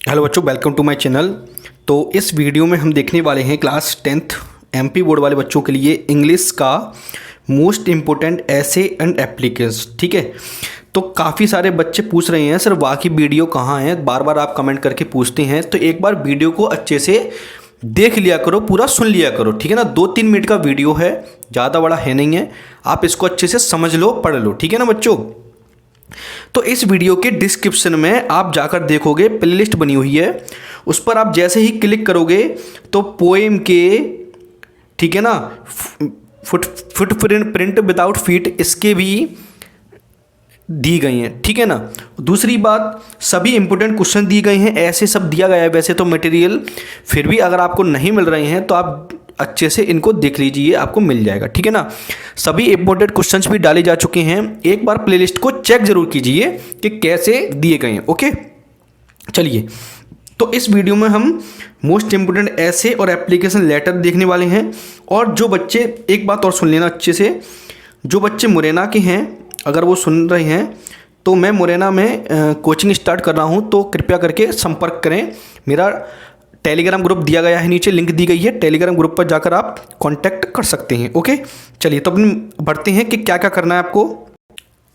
Hello बच्चों, welcome to my channel. तो इस वीडियो में हम देखने वाले हैं क्लास 10th एमपी बोर्ड वाले बच्चों के लिए इंग्लिश का मोस्ट इम्पोर्टेंट ऐसे एंड एप्लीकेशंस। ठीक है, तो काफ़ी सारे बच्चे पूछ रहे हैं सर बाकी वीडियो कहाँ है, बार बार आप कमेंट करके पूछते हैं। तो एक बार वीडियो को अच्छे से देख लिया करो, पूरा सुन लिया करो। ठीक है ना, 2-3 मिनट का वीडियो है, ज़्यादा बड़ा है नहीं है। आप इसको अच्छे से समझ लो, पढ़ लो। ठीक है ना बच्चों, तो इस वीडियो के डिस्क्रिप्शन में आप जाकर देखोगे प्लेलिस्ट बनी हुई है, उस पर आप जैसे ही क्लिक करोगे तो पोएम के, ठीक है ना, फुटप्रिंट विदाउट फीट, इसके भी दी गई हैं। ठीक है ना, दूसरी बात, सभी इंपॉर्टेंट क्वेश्चन दिए गए हैं, ऐसे सब दिया गया है वैसे तो मटेरियल। फिर भी अगर आपको नहीं मिल रहे हैं तो आप अच्छे से इनको देख लीजिए, आपको मिल जाएगा। ठीक है ना, सभी इंपॉर्टेंट क्वेश्चंस भी डाले जा चुके हैं। एक बार प्लेलिस्ट को चेक जरूर कीजिए कि कैसे दिए गए हैं। ओके, चलिए, तो इस वीडियो में हम मोस्ट इंपोर्टेंट ऐसे और एप्लीकेशन लेटर देखने वाले हैं। और जो बच्चे, एक बात और सुन लेना अच्छे से, जो बच्चे मुरैना के हैं अगर वो सुन रहे हैं तो मैं मुरैना में कोचिंग स्टार्ट कर रहा हूँ, तो कृपया करके संपर्क करें। मेरा टेलीग्राम ग्रुप दिया गया है, नीचे लिंक दी गई है, टेलीग्राम ग्रुप पर जाकर आप कांटेक्ट कर सकते हैं। ओके, चलिए तो अपन बढ़ते हैं कि क्या क्या करना है आपको।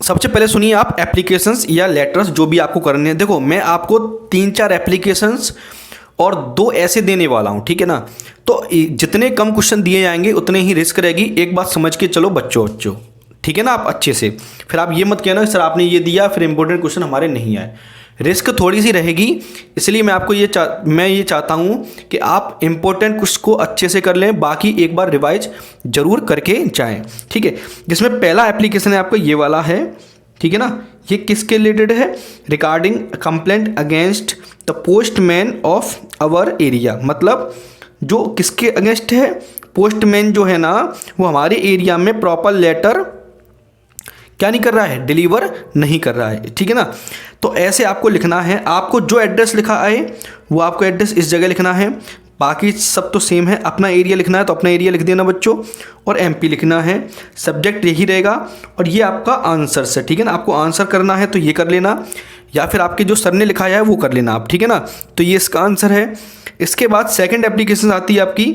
सबसे पहले सुनिए आप एप्लीकेशंस या लेटर्स जो भी आपको करने हैं। देखो, मैं आपको 3-4 एप्लीकेशंस और 2 ऐसे देने वाला हूँ। ठीक है ना, तो जितने कम क्वेश्चन दिए जाएंगे उतने ही रिस्क रहेगी। एक बात समझ के चलो बच्चों, ठीक है ना, आप अच्छे से। फिर आप ये मत कहना सर आपने ये दिया फिर इंपॉर्टेंट क्वेश्चन हमारे नहीं आए, रिस्क थोड़ी सी रहेगी। इसलिए मैं आपको मैं ये चाहता हूँ कि आप इंपॉर्टेंट कुछ को अच्छे से कर लें, बाकी एक बार रिवाइज जरूर करके जाएं। ठीक है, जिसमें पहला एप्लीकेशन है आपका ये वाला है। ठीक है ना, ये किसके रिलेटेड है? Regarding complaint against the postman of our area. मतलब जो किसके अगेंस्ट है? पोस्टमैन जो है ना, वो हमारे एरिया में प्रॉपर लेटर क्या नहीं कर रहा है, डिलीवर नहीं कर रहा है। ठीक है ना, तो ऐसे आपको लिखना है। आपको जो एड्रेस लिखा आए वो आपको एड्रेस इस जगह लिखना है, बाकी सब तो सेम है। अपना एरिया लिखना है तो अपना एरिया लिख देना बच्चों, और एमपी लिखना है। सब्जेक्ट यही रहेगा और ये आपका आंसर है। ठीक है ना, आपको आंसर करना है तो ये कर लेना, या फिर आपके जो सर ने लिखाया है वो कर लेना आप। ठीक है ना, तो ये इसका आंसर है। इसके बाद सेकेंड एप्लीकेशन आती है आपकी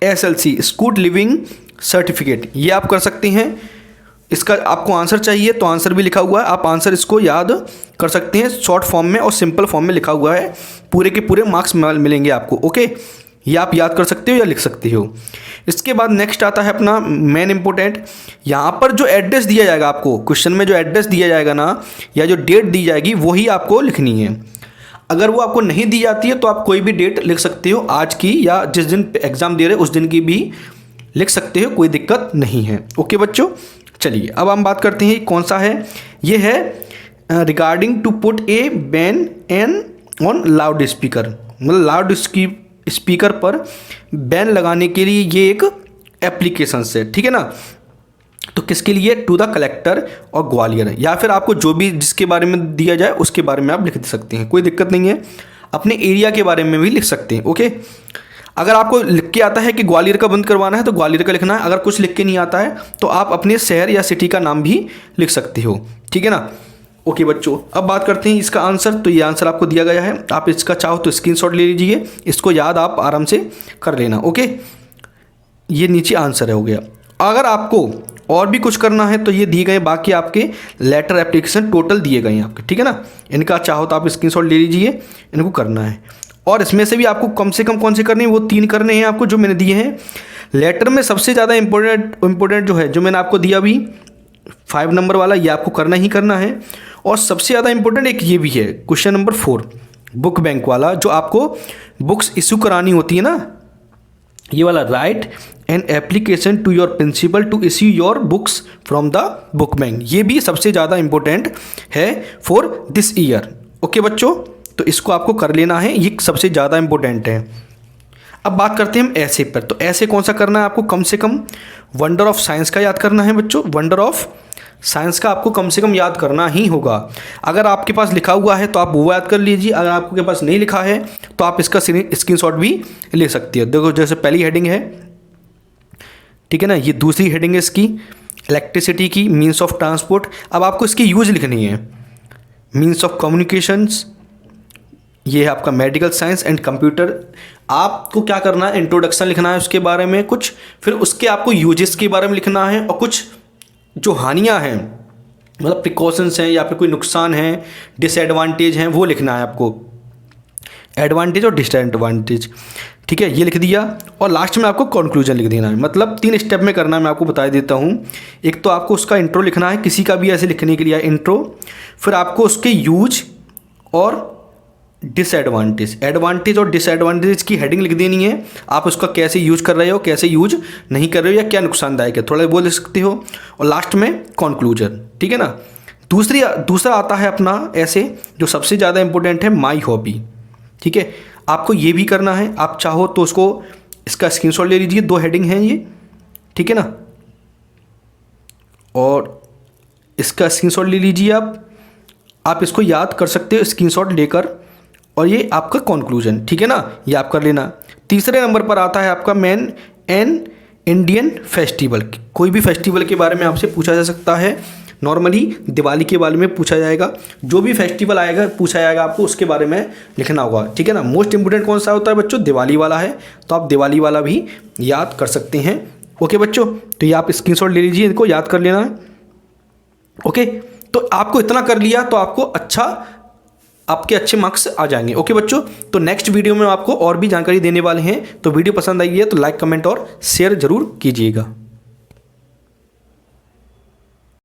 SLC, स्कूल लिविंग सर्टिफिकेट। ये आप कर सकते हैं। इसका आपको आंसर चाहिए तो आंसर भी लिखा हुआ है, आप आंसर इसको याद कर सकते हैं। शॉर्ट फॉर्म में और सिंपल फॉर्म में लिखा हुआ है, पूरे के पूरे मार्क्स मिलेंगे आपको। ओके, ये आप याद कर सकते हो या लिख सकते हो। इसके बाद नेक्स्ट आता है अपना मेन इंपॉर्टेंट। यहाँ पर जो एड्रेस दिया जाएगा आपको, क्वेश्चन में जो एड्रेस दिया जाएगा ना, या जो डेट दी जाएगी वही आपको लिखनी है। अगर वो आपको नहीं दी जाती है तो आप कोई भी डेट लिख सकते हो, आज की या जिस दिन एग्ज़ाम दे रहे उस दिन की भी लिख सकते हो, कोई दिक्कत नहीं है। ओके बच्चों, चलिए अब हम बात करते हैं कौन सा है। ये है regarding to put a ban an on loud speaker. मतलब लाउड स्पीकर पर बैन लगाने के लिए ये एक एप्लीकेशन है। ठीक है ना, तो किसके लिए? टू द कलेक्टर और ग्वालियर, या फिर आपको जो भी जिसके बारे में दिया जाए उसके बारे में आप लिख सकते हैं, कोई दिक्कत नहीं है। अपने एरिया के बारे में भी लिख सकते हैं। ओके, अगर आपको लिख के आता है कि ग्वालियर का बंद करवाना है तो ग्वालियर का लिखना है। अगर कुछ लिख के नहीं आता है तो आप अपने शहर या सिटी का नाम भी लिख सकते हो। ठीक है ना। ओके बच्चों, अब बात करते हैं इसका आंसर। तो ये आंसर आपको दिया गया है, आप इसका चाहो तो स्क्रीनशॉट ले लीजिए, इसको याद आप आराम से कर लेना। ओके, ये नीचे आंसर हो गया। अगर आपको और भी कुछ करना है तो ये दिए गए बाकी आपके लेटर एप्लीकेशन टोटल दिए गए हैं आपके। ठीक है ना, इनका चाहो तो आप स्क्रीनशॉट ले लीजिए, इनको करना है। और इसमें से भी आपको कम से कम कौन से करने हैं? वो 3 करने हैं आपको जो मैंने दिए हैं। लेटर में सबसे ज़्यादा इंपॉर्टेंट जो है, जो मैंने आपको दिया अभी 5 नंबर वाला, ये आपको करना ही करना है। और सबसे ज़्यादा इंपॉर्टेंट एक ये भी है, क्वेश्चन नंबर 4 बुक बैंक वाला, जो आपको बुक्स इशू करानी होती है ना, ये वाला। Write an application to your principal to issue your books from the book bank. ये भी सबसे ज़्यादा इंपॉर्टेंट है फॉर दिस ईयर। ओके बच्चों, तो इसको आपको कर लेना है, ये सबसे ज़्यादा इंपॉर्टेंट है। अब बात करते हैं हम ऐसे पर। तो ऐसे कौन सा करना है आपको? कम से कम वंडर ऑफ साइंस का याद करना है बच्चों। वंडर ऑफ साइंस का आपको कम से कम याद करना ही होगा। अगर आपके पास लिखा हुआ है तो आप वो याद कर लीजिए, अगर आपके पास नहीं लिखा है तो आप इसका स्क्रीनशॉट भी ले सकती है। देखो, जैसे पहली हेडिंग है, ठीक है ना, ये दूसरी हेडिंग है इसकी इलेक्ट्रिसिटी की, मीन्स ऑफ ट्रांसपोर्ट। अब आपको इसकी यूज लिखनी है, मीन्स ऑफ कम्युनिकेशंस, ये है आपका मेडिकल साइंस एंड कंप्यूटर। आपको क्या करना है, इंट्रोडक्शन लिखना है उसके बारे में कुछ, फिर उसके आपको यूजेस के बारे में लिखना है, और कुछ जो हानियाँ हैं मतलब प्रिकॉशंस हैं या फिर कोई नुकसान है, डिसएडवांटेज हैं, वो लिखना है आपको, एडवांटेज और डिसएडवांटेज। ठीक है, ये लिख दिया और लास्ट में आपको कंक्लूजन लिख देना है। मतलब 3 स्टेप में करना है, मैं आपको बता देता हूँ। एक तो आपको उसका इंट्रो लिखना है, किसी का भी ऐसे लिखने के लिए इंट्रो, फिर आपको उसके यूज और डिसएडवांटेज, एडवांटेज और डिसएडवांटेज की हेडिंग लिख देनी है। आप उसका कैसे यूज कर रहे हो, कैसे यूज नहीं कर रहे हो, या क्या नुकसानदायक है, थोड़ा बोल सकते हो, और लास्ट में कंक्लूजन। ठीक है ना। दूसरा आता है अपना ऐसे जो सबसे ज़्यादा इंपॉर्टेंट है, माई हॉबी। ठीक है, आपको ये भी करना है, आप चाहो तो उसको इसका स्क्रीनशॉट ले लीजिए, 2 हेडिंग हैं ये। ठीक है ना, और इसका स्क्रीनशॉट ले लीजिए आप इसको याद कर सकते हो स्क्रीनशॉट लेकर, और ये आपका कंक्लूजन। ठीक है ना, ये आप कर लेना। तीसरे नंबर पर आता है आपका मेन एन इंडियन फेस्टिवल। कोई भी फेस्टिवल के बारे में आपसे पूछा जा सकता है। नॉर्मली दिवाली के बारे में पूछा जाएगा, जो भी फेस्टिवल आएगा पूछा जाएगा आपको उसके बारे में लिखना होगा। ठीक है ना। मोस्ट इंपोर्टेंट कौन सा होता है बच्चों, दिवाली वाला है, तो आप दिवाली वाला भी याद कर सकते हैं। ओके बच्चों, तो ये आप स्क्रीनशॉट ले लीजिए, इनको याद कर लेना है। ओके, तो आपको इतना कर लिया तो आपके अच्छे मार्क्स आ जाएंगे। ओके बच्चों, तो नेक्स्ट वीडियो में आपको और भी जानकारी देने वाले हैं। तो वीडियो पसंद आई है तो लाइक, कमेंट और शेयर जरूर कीजिएगा।